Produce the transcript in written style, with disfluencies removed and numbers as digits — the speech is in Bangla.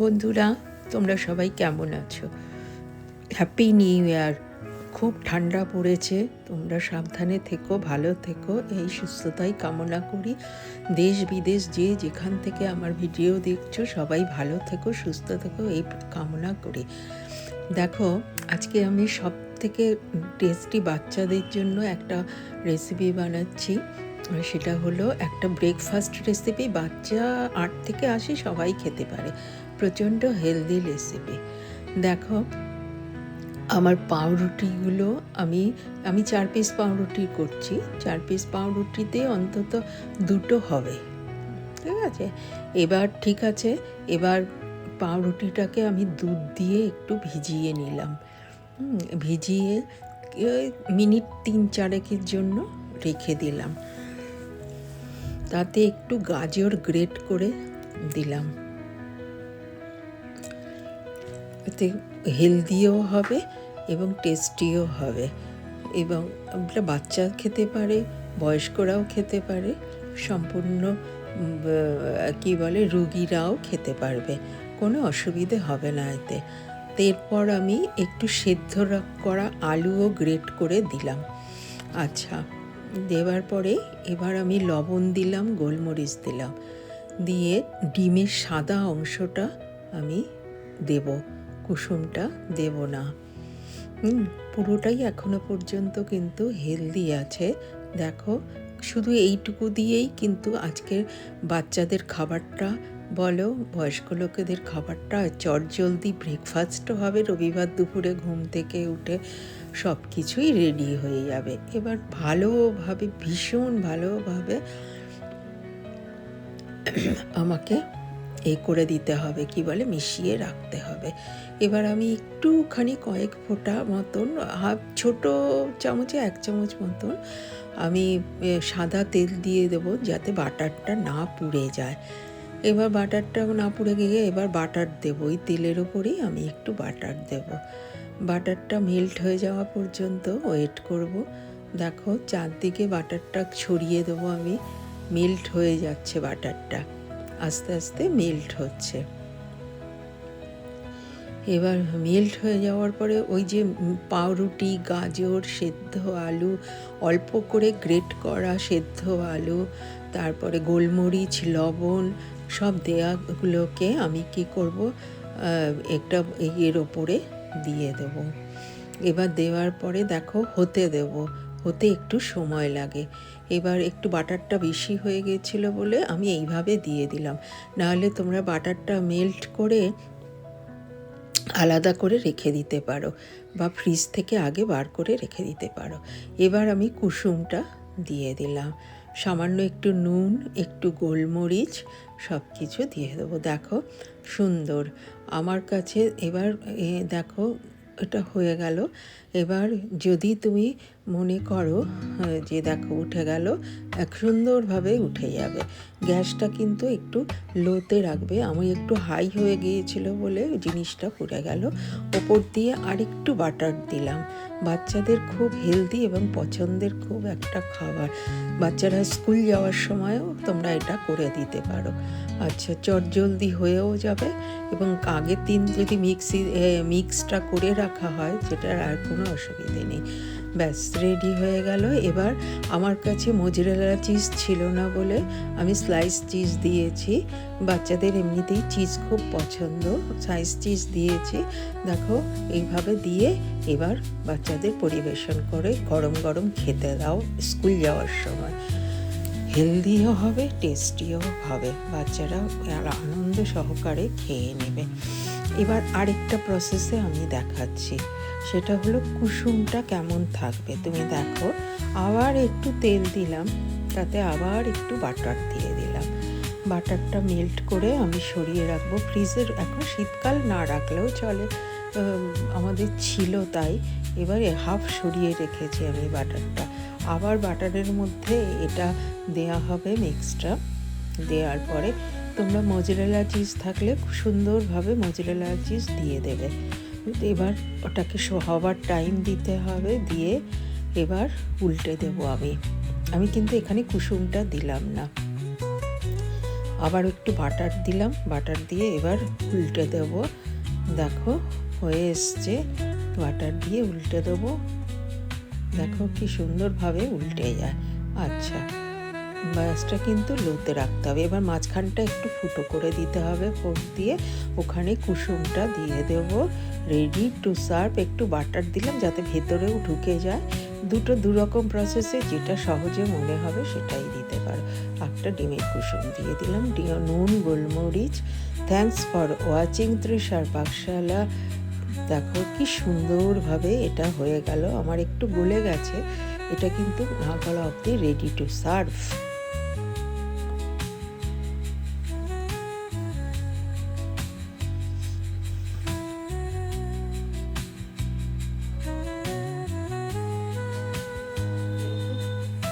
বন্ধুরা, তোমরা সবাই কেমন আছো? Happy new year. খুব ঠান্ডা পড়েছে, তোমরা সাবধানে থেকো, ভালো থেকো, এই সুস্থতাই কামনা করি। দেশ বিদেশ যে যেখান থেকে আমার ভিডিও দেখছো সবাই ভালো থেকো, সুস্থ থেকো, এই কামনা করি। দেখো, আজকে আমি সব থেকে টেস্টি বাচ্চাদের জন্য একটা রেসিপি বানাচ্ছি। সেটা হলো একটা ব্রেকফাস্ট রেসিপি, বাচ্চা 8 থেকে 80 সবাই খেতে পারে, প্রচণ্ড হেলদি রেসিপি। দেখো, আমার পাউরুটিগুলো আমি 4 পিস পাউরুটি করছি। 4 পিস পাউরুটিতে অন্তত 2টো হবে, ঠিক আছে? ঠিক আছে, এবার পাউরুটিটাকে আমি দুধ দিয়ে একটু ভিজিয়ে নিলাম। ভিজিয়ে মিনিট 3-4 জন্য রেখে দিলাম। তাতে একটু গাজর গ্রেট করে দিলাম, এতে হেলদিও হবে এবং টেস্টিও হবে, এবং বাচ্চা খেতে পারে, বয়স্করাও খেতে পারে, সম্পূর্ণ রুগীরাও খেতে পারবে, কোনো অসুবিধে হবে না এতে। এরপর আমি একটু সেদ্ধ করা আলুও গ্রেট করে দিলাম। আচ্ছা, দেওয়ার পরে এবার আমি লবণ দিলাম, গোলমরিচ দিলাম, দিয়ে ডিমের সাদা অংশটা আমি দেব, কুসুমটা দেব না। পুরোটাই এখনো পর্যন্ত কিন্তু হেলদি আছে। দেখো, শুধু এইটুকু দিয়েই কিন্তু আজকের বাচ্চাদের খাবারটা বলো, বয়স্ক লোকেদের খাবারটা চটজলদি ব্রেকফাস্টও হবে, রবিবার দুপুরে ঘুম থেকে উঠে সব কিছুই রেডি হয়ে যাবে। এবার ভালোভাবে, ভীষণ ভালোভাবে আমাকে করে দিতে হবে, মিশিয়ে রাখতে হবে। এবার আমি একটুখানি কয়েক ফোঁটা মতন, ছোট চামচে 1 চামচ মতন আমি সাদা তেল দিয়ে দেবো, যাতে বাটারটা না পুড়ে যায়। এবার বাটারটা না পুড়ে গিয়ে এবার বাটার দেবো, ওই তেলের ওপরেই আমি একটু বাটার দেব। বাটারটা মেল্ট হয়ে যাওয়া পর্যন্ত ওয়েট করব। দেখো, চারদিকে বাটারটা ছড়িয়ে দেবো আমি। মেল্ট হয়ে যাচ্ছে বাটারটা, আস্তে আস্তে মেল্ট হচ্ছে। এবার মেল্ট হয়ে যাওয়ার পরে ওই যে পাউরুটি, গাজর, সেদ্ধ আলু, অল্প করে গ্রেট করা সেদ্ধ আলু, তারপরে গোলমরিচ, লবণ সব দেওয়াগুলোকে আমি কি করব, একটা এর ওপরে দিয়ে দেব। এবার দেওয়ার পরে দেখো, হতে একটু সময় লাগে। এবার একটু বাটারটা বেশি হয়ে গেছিলো বলে আমি এইভাবে দিয়ে দিলাম, নাহলে তোমরা বাটারটা মেল্ট করে আলাদা করে রেখে দিতে পারো, বা ফ্রিজ থেকে আগে বার করে রেখে দিতে পারো। এবার আমি কুসুমটা দিয়ে দিলাম, সামান্য একটু নুন, একটু গোলমরিচ, সব কিছু দিয়ে দেবো। দেখো, সুন্দর আমার কাছে। এবার দেখো, এটা হয়ে গেল। এবার যদি তুমি মনে করো যে দেখো উঠে গেল, সুন্দরভাবে উঠে যাবে। গ্যাসটা কিন্তু একটু লোতে রাখবে। আমি একটু হাই হয়ে গিয়েছিল বলে জিনিসটা পুড়ে গেল। ওপর দিয়ে আরেকটু বাটার দিলাম। বাচ্চাদের খুব হেলদি এবং পছন্দের খুব একটা খাবার, বাচ্চারা স্কুল যাওয়ার সময়ও তোমরা এটা করে দিতে পারো। আচ্ছা, চটজলদি হয়েও যাবে, এবং আগের দিন যদি মিক্সটা করে রাখা হয়, সেটার আর কোনো অসুবিধে নেই। ব্যাস, রেডি হয়ে গেল। এবার আমার কাছে মোজারেলা চিজ ছিল না বলে আমি স্লাইস চিজ দিয়েছি। বাচ্চাদের এমনিতেই চিজ খুব পছন্দ, স্লাইস চিজ দিয়েছি। দেখো, এইভাবে দিয়ে এবার বাচ্চাদের পরিবেশন করে গরম গরম খেতে দাও স্কুল যাওয়ার সময়। হেলদিও হবে, টেস্টিও হবে, বাচ্চারা আনন্দ সহকারে খেয়ে নেবে। এবার আরেকটা প্রসেসে আমি দেখাচ্ছি, সেটা হলো কুসুমটা কেমন থাকবে। তুমি দেখো, আবার একটু তেল দিলাম, তাতে আবার একটু বাটার দিয়ে দিলাম। বাটারটা মেল্ট করে আমি সরিয়ে রাখবো ফ্রিজের। এখন শীতকাল না রাখলেও চলে, আমাদের ছিল তাই। এবারে হাফ সরিয়ে রেখেছি আমি বাটারটা। আবার বাটারের মধ্যে এটা দেয়া হবে মিক্সটা। দেওয়ার পরে তোমরা মোজারেলা চিজ থাকলে খুব সুন্দরভাবে মোজারেলা চিজ দিয়ে দেবে। এবার ওটাকে হওয়ার টাইম দিতে হবে, দিয়ে এবার উল্টে দেবো আমি কিন্তু এখানে কুসুমটা দিলাম না। আবার একটু বাটার দিলাম, বাটার দিয়ে এবার উল্টে দেবো। দেখো হয়ে এসছে, বাটার দিয়ে উল্টে দেবো। দেখো কি সুন্দরভাবে উল্টে যায়। আচ্ছা, গ্যাসটা কিন্তু লোতে রাখতে হবে। এবার মাঝখানটা একটু ফুটো করে দিতে হবে ফোড়ন দিয়ে, ওখানে কুসুমটা দিয়ে দেব। Ready to serve. একটু বাটার দিলাম যাতে ভেতরেও ঢুকে যায়। দু রকম প্রসেসে যেটা সহজে মনে হবে সেটাই দিতে পারো। একটা ডিমের কুসুম দিয়ে দিলাম, নুন, গোলমরিচ। থ্যাঙ্কস ফর ওয়াচিং তৃষার পাকশালা। দেখো কি সুন্দরভাবে এটা হয়ে গেল। আমার একটু গলে গেছে, এটা কিন্তু না গলা অবধি রেডি টু সার্ভ।